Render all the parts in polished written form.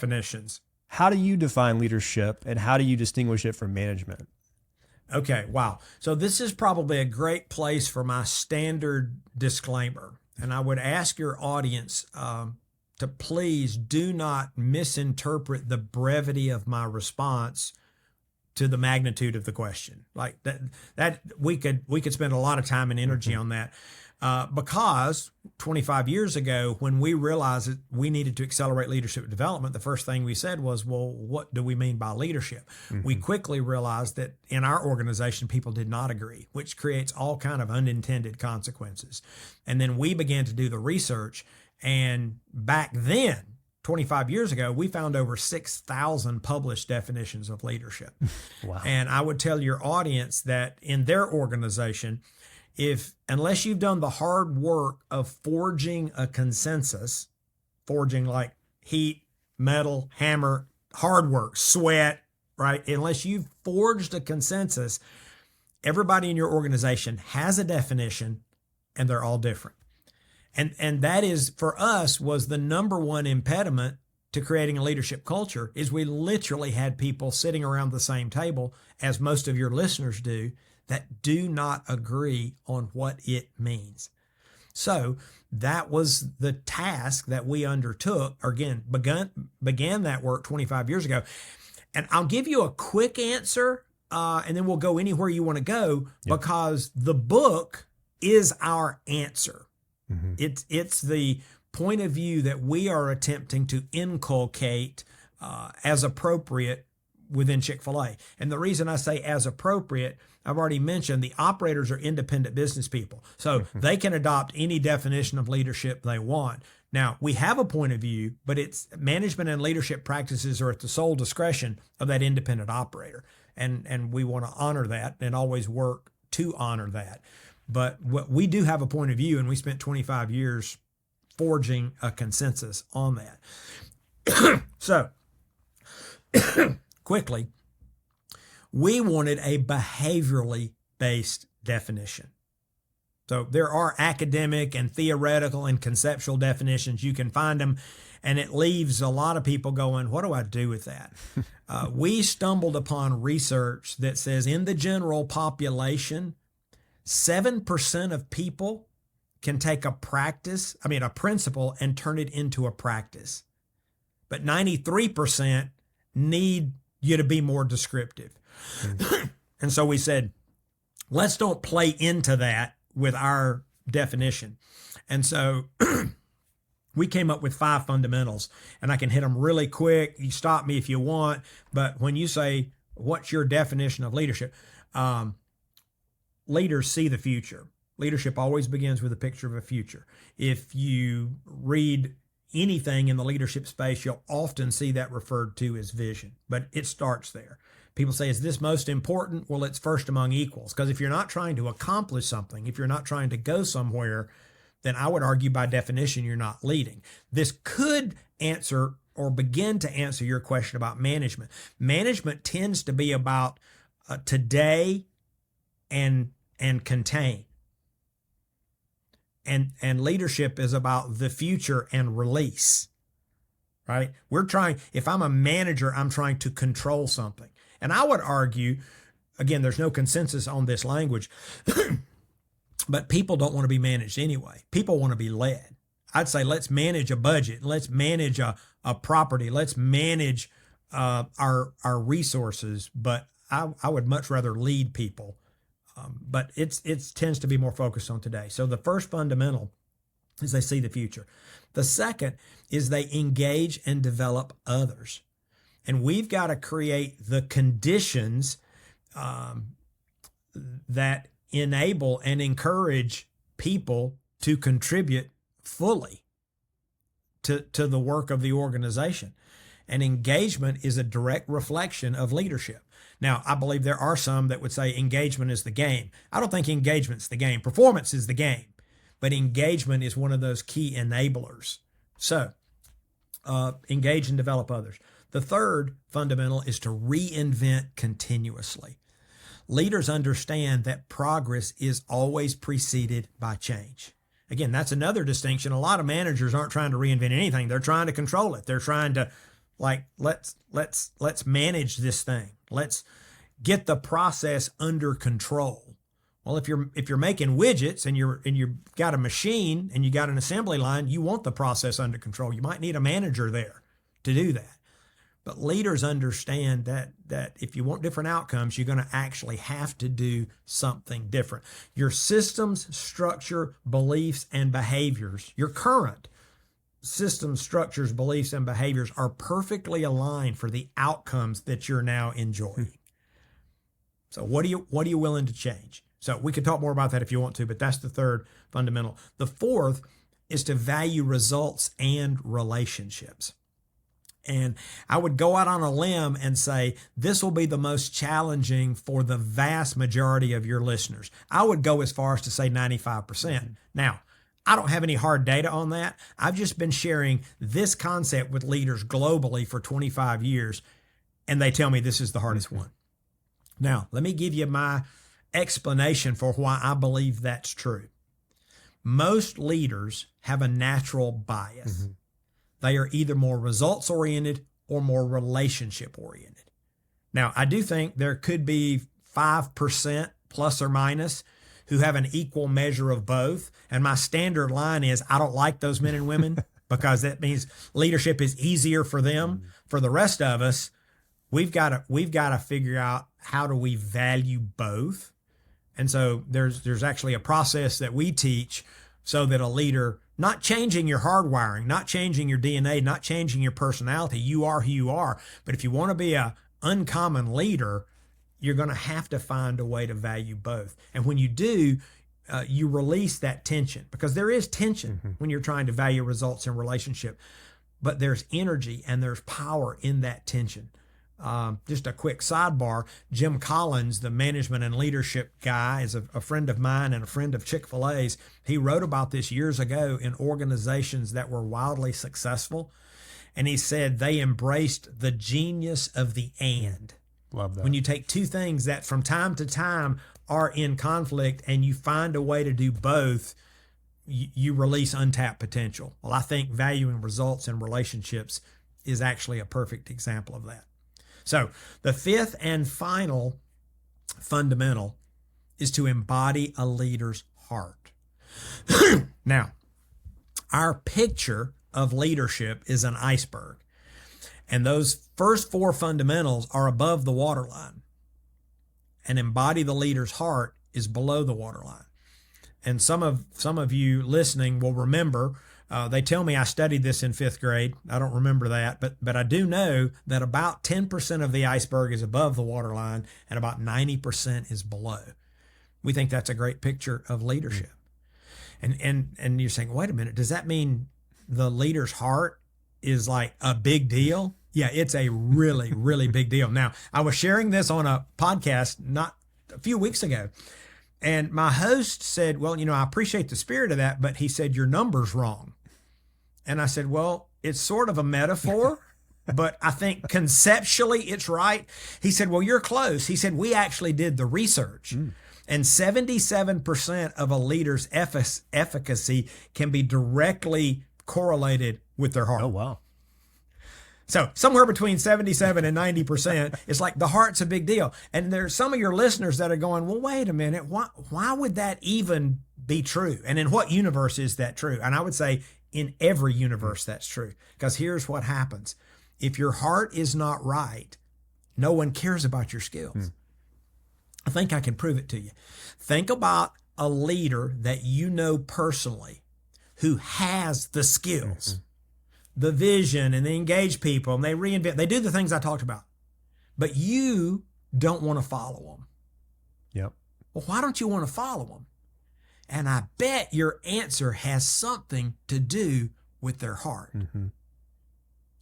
definitions. How do you define leadership and how do you distinguish it from management? Okay, wow. So this is probably a great place for my standard disclaimer. And I would ask your audience to please do not misinterpret the brevity of my response to the magnitude of the question. Like that we could spend a lot of time and energy on that. Because 25 years ago, when we realized that we needed to accelerate leadership development, the first thing we said was, well, what do we mean by leadership? We quickly realized that in our organization, people did not agree, which creates all kind of unintended consequences. And then we began to do the research. And back then, 25 years ago, we found over 6,000 published definitions of leadership. Wow. And I would tell your audience that in their organization, unless you've done the hard work of forging a consensus, forging like heat, metal, hammer, hard work, sweat, right? Unless you've forged a consensus, everybody in your organization has a definition and they're all different. And that is, for us, was the number one impediment to creating a leadership culture is we literally had people sitting around the same table, as most of your listeners do, that do not agree on what it means. So that was the task that we undertook, or again, began that work 25 years ago. And I'll give you a quick answer, and then we'll go anywhere you want to go, because the book is our answer. It's the point of view that we are attempting to inculcate as appropriate within Chick-fil-A. And the reason I say as appropriate, I've already mentioned the operators are independent business people. So they can adopt any definition of leadership they want. Now, we have a point of view, but it's management and leadership practices are at the sole discretion of that independent operator. And we want to honor that and always work to honor that. But we do have a point of view, and we spent 25 years forging a consensus on that. So, quickly, we wanted a behaviorally based definition. So there are academic and theoretical and conceptual definitions. You can find them, and it leaves a lot of people going, what do I do with that? We stumbled upon research that says in the general population, 7% of people can take a principle and turn it into a practice. But 93% need you to be more descriptive. And so we said, let's don't play into that with our definition. And so we came up with 5 fundamentals, and I can hit them really quick. You stop me if you want. But when you say, what's your definition of leadership? Leaders see the future. Leadership always begins with a picture of a future. If you read anything in the leadership space, you'll often see that referred to as vision, but it starts there. People say, is this most important? Well, it's first among equals, because if you're not trying to accomplish something, if you're not trying to go somewhere, then I would argue by definition, you're not leading. This could answer or begin to answer your question about management. Management tends to be about today and contain. And leadership is about the future and release, right? If I'm a manager, I'm trying to control something. And I would argue, again, there's no consensus on this language, but people don't want to be managed anyway. People want to be led. I'd say let's manage a budget. Let's manage a property. Let's manage our resources. But I would much rather lead people. But it tends to be more focused on today. So the first fundamental is they see the future. The second is they engage and develop others. And we've got to create the conditions that enable and encourage people to contribute fully to the work of the organization. And engagement is a direct reflection of leadership. Now, I believe there are some that would say engagement is the game. I don't think engagement's the game. Performance is the game, but engagement is one of those key enablers. So, engage and develop others. The third fundamental is to reinvent continuously. Leaders understand that progress is always preceded by change. Again, that's another distinction. A lot of managers aren't trying to reinvent anything. They're trying to control it. They're trying to Like, let's manage this thing. Let's get the process under control. Well, if you're making widgets and you've got a machine and you got an assembly line, you want the process under control. You might need a manager there to do that. But leaders understand that if you want different outcomes, you're going to actually have to do something different. Your systems, structure, beliefs, and behaviors, your current systems, structures, beliefs, and behaviors are perfectly aligned for the outcomes that you're now enjoying. So what are you willing to change? So we could talk more about that if you want to, but that's the third fundamental. The fourth is to value results and relationships. And I would go out on a limb and say this will be the most challenging for the vast majority of your listeners. I would go as far as to say 95%. Now, I don't have any hard data on that. I've just been sharing this concept with leaders globally for 25 years, and they tell me this is the hardest one. Now, let me give you my explanation for why I believe that's true. Most leaders have a natural bias. They are either more results-oriented or more relationship-oriented. Now, I do think there could be 5% plus or minus who have an equal measure of both. And my standard line is, I don't like those men and women because that means leadership is easier for them. For the rest of us, we've got to figure out how do we value both. And so there's actually a process that we teach so that a leader, not changing your hardwiring, not changing your DNA, not changing your personality, you are who you are. But if you want to be an uncommon leader, you're going to have to find a way to value both. And when you do, you release that tension, because there is tension when you're trying to value results in relationship, but there's energy and there's power in that tension. Just a quick sidebar, Jim Collins, the management and leadership guy, is a friend of mine and a friend of Chick-fil-A's. He wrote about this years ago in organizations that were wildly successful. And he said they embraced the genius of the and. Love that. When you take two things that from time to time are in conflict and you find a way to do both, you release untapped potential. Well, I think valuing results in relationships is actually a perfect example of that. So the fifth and final fundamental is to embody a leader's heart. Now, our picture of leadership is an iceberg. And those first four fundamentals are above the waterline. And embody the leader's heart is below the waterline. And some of you listening will remember, they tell me I studied this in fifth grade. I don't remember that, but I do know that about 10% of the iceberg is above the waterline and about 90% is below. We think that's a great picture of leadership. And you're saying, wait a minute, does that mean the leader's heart is like a big deal? Yeah, it's a really, really big deal. Now, I was sharing this on a podcast not a few weeks ago, and my host said, well, I appreciate the spirit of that, but he said, your number's wrong. And I said, well, it's sort of a metaphor, but I think conceptually it's right. He said, well, you're close. He said, we actually did the research. And 77% of a leader's efficacy can be directly correlated with their heart. Oh, wow. So somewhere between 77 and 90%, it's like the heart's a big deal. And there's some of your listeners that are going, well, wait a minute, why would that even be true? And in what universe is that true? And I would say in every universe that's true. Because here's what happens. If your heart is not right, no one cares about your skills. I think I can prove it to you. Think about a leader that you know personally who has the skills, the vision, and they engage people, and they reinvent. They do the things I talked about, but you don't want to follow them. Yep. Well, why don't you want to follow them? And I bet your answer has something to do with their heart.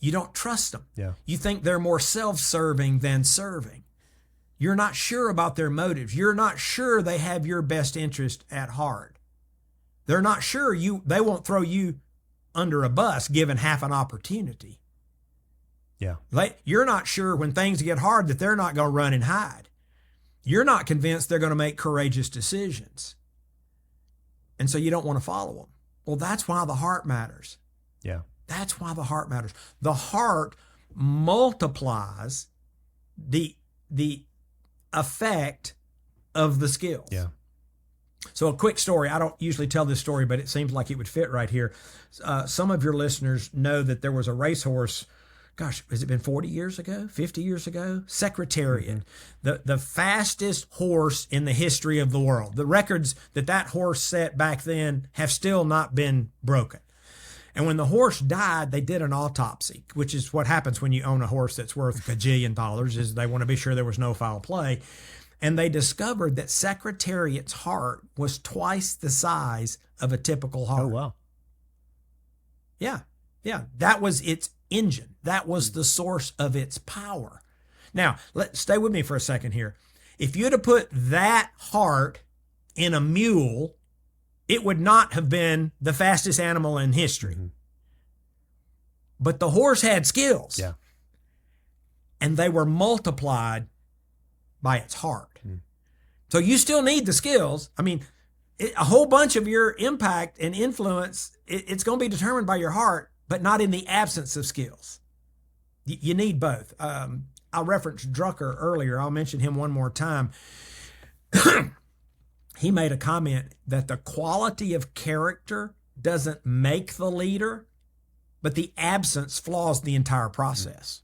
You don't trust them. Yeah. You think they're more self-serving than serving. You're not sure about their motives. You're not sure they have your best interest at heart. They're not sure they won't throw you under a bus given half an opportunity. Yeah. You're not sure when things get hard that they're not going to run and hide. You're not convinced they're going to make courageous decisions. And so you don't want to follow them. Well, that's why the heart matters. Yeah. That's why the heart matters. The heart multiplies the effect of the skills. Yeah. So a quick story. I don't usually tell this story, but it seems like it would fit right here. Some of your listeners know that there was a racehorse. Gosh, has it been 40 years ago, 50 years ago? Secretariat, the fastest horse in the history of the world. The records that horse set back then have still not been broken. And when the horse died, they did an autopsy, which is what happens when you own a horse that's worth $1,000,000,000, is they want to be sure there was no foul play. And they discovered that Secretariat's heart was twice the size of a typical heart. Oh, wow. Yeah. Yeah. That was its engine. That was the source of its power. Now, stay with me for a second here. If you'd have put that heart in a mule, it would not have been the fastest animal in history. Mm-hmm. But the horse had skills. Yeah. And they were multiplied by its heart. Mm. So you still need the skills. I mean, a whole bunch of your impact and influence, it's going to be determined by your heart, but not in the absence of skills. You need both. I referenced Drucker earlier. I'll mention him one more time. He made a comment that the quality of character doesn't make the leader, but the absence flaws the entire process.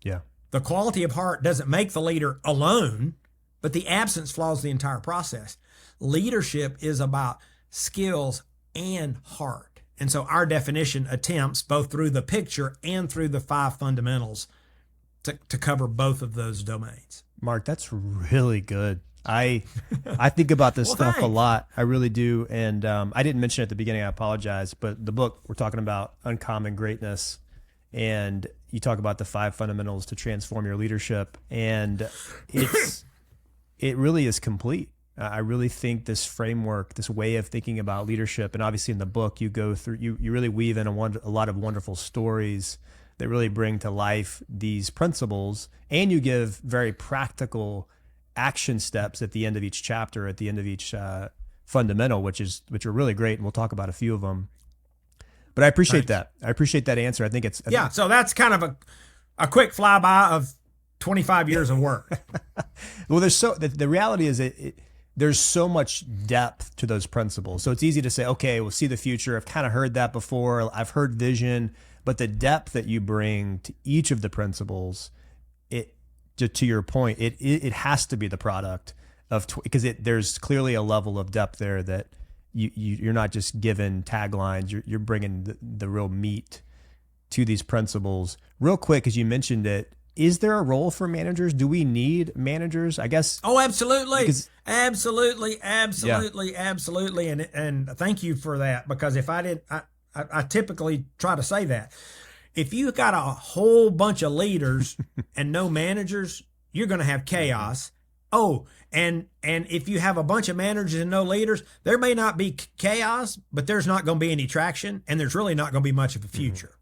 Yeah. The quality of heart doesn't make the leader alone, but the absence flaws the entire process. Leadership is about skills and heart. And so our definition attempts, both through the picture and through the 5 fundamentals, to cover both of those domains. Mark, that's really good. I think about this stuff thanks. A lot. I really do. And I didn't mention it at the beginning. I apologize. But the book, we're talking about uncommon greatness. And you talk about the 5 fundamentals to transform your leadership. And it really is complete. I really think this framework, this way of thinking about leadership, and obviously in the book you go through, you really weave in a lot of wonderful stories that really bring to life these principles, and you give very practical action steps at the end of each chapter, at the end of each fundamental, which are really great, and we'll talk about a few of them. But I appreciate that. I appreciate that answer. I think it's so that's kind of a quick flyby of 25 years of work. Well, the reality is there's so much depth to those principles. So it's easy to say, okay, we'll see the future. I've kind of heard that before. I've heard vision, but the depth that you bring to each of the principles, to your point, it has to be the product of, because there's clearly a level of depth there that you're not just given taglines. You're bringing the real meat to these principles. Real quick, as you mentioned it, is there a role for managers? Do we need managers? I guess. Oh, absolutely. Absolutely. And thank you for that, because if I didn't, I typically try to say that. If you got a whole bunch of leaders and no managers, you're going to have chaos. Oh, and if you have a bunch of managers and no leaders, there may not be chaos, but there's not going to be any traction, and there's really not going to be much of a future. Mm-hmm.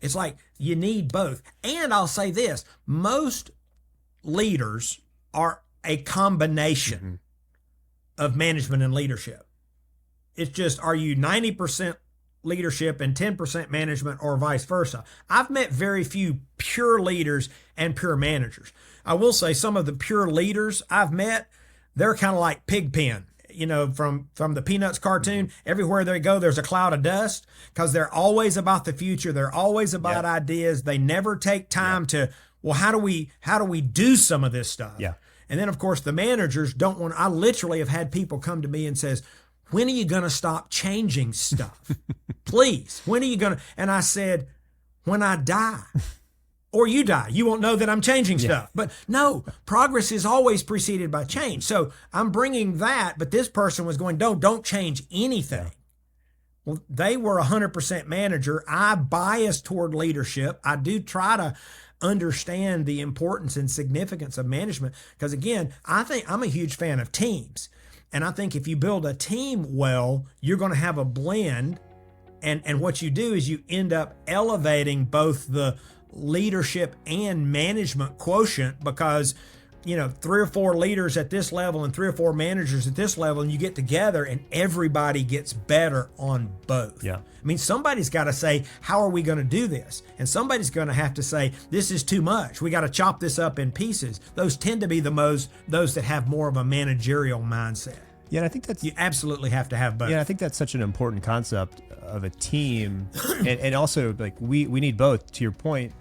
It's like you need both. And I'll say this, most leaders are a combination of management and leadership. It's just, are you 90% leadership and 10% management, or vice versa? I've met very few pure leaders and pure managers. I will say some of the pure leaders I've met, they're kind of like Pigpen. You know, from the Peanuts cartoon, everywhere they go, there's a cloud of dust, because they're always about the future. They're always about ideas. They never take time to, well, how do we do some of this stuff? Yeah. And then, of course, the managers don't want, I literally have had people come to me and says, when are you going to stop changing stuff? Please, when are you going to? And I said, when I die. Or you die. You won't know that I'm changing stuff. But no, progress is always preceded by change. So I'm bringing that, but this person was going, don't change anything. Well, they were 100% manager. I bias toward leadership. I do try to understand the importance and significance of management, because again, I think I'm a huge fan of teams. And I think if you build a team well, you're going to have a blend. And what you do is you end up elevating both the leadership and management quotient, because 3 or 4 leaders at this level and 3 or 4 managers at this level, and you get together and everybody gets better on both. Yeah. I mean, somebody's got to say, how are we going to do this? And somebody's going to have to say, this is too much. We got to chop this up in pieces. Those tend to be those that have more of a managerial mindset. Yeah, and I think that's... You absolutely have to have both. Yeah, I think that's such an important concept of a team. and also, like, we need both, to your point,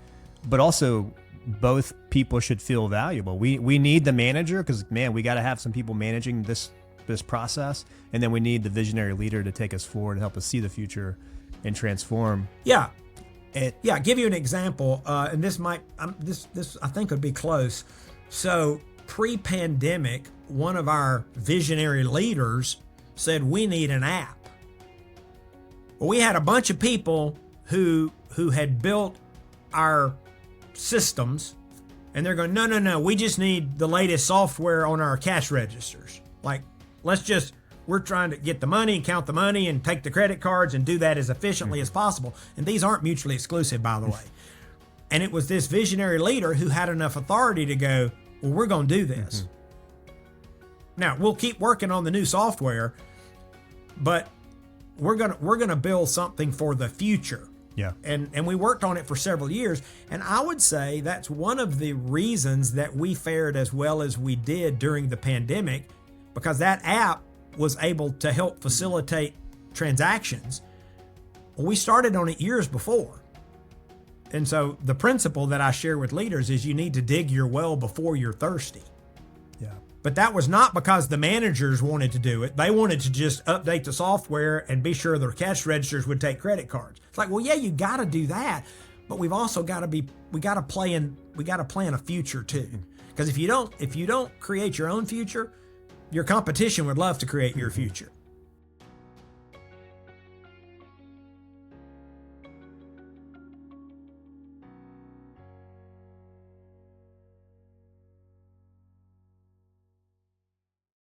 but also both people should feel valuable. We need the manager because, man, we got to have some people managing this process. And then we need the visionary leader to take us forward and help us see the future and transform. Yeah. Give you an example. And this might, this I think would be close. So pre-pandemic, one of our visionary leaders said, we need an app. Well, we had a bunch of people who had built our systems, and they're going, no, we just need the latest software on our cash registers. Like, we're trying to get the money and count the money and take the credit cards and do that as efficiently as possible. And these aren't mutually exclusive, by the way. And it was this visionary leader who had enough authority to go, well, we're going to do this. Now, we'll keep working on the new software, but we're going to build something for the future. Yeah. And we worked on it for several years. And I would say that's one of the reasons that we fared as well as we did during the pandemic, because that app was able to help facilitate transactions. Well, we started on it years before. And so the principle that I share with leaders is you need to dig your well before you're thirsty. Yeah. But that was not because the managers wanted to do it. They wanted to just update the software and be sure their cash registers would take credit cards. It's like, well, yeah, you got to do that, but we've also got to plan a future too. Because if you don't create your own future, your competition would love to create your future.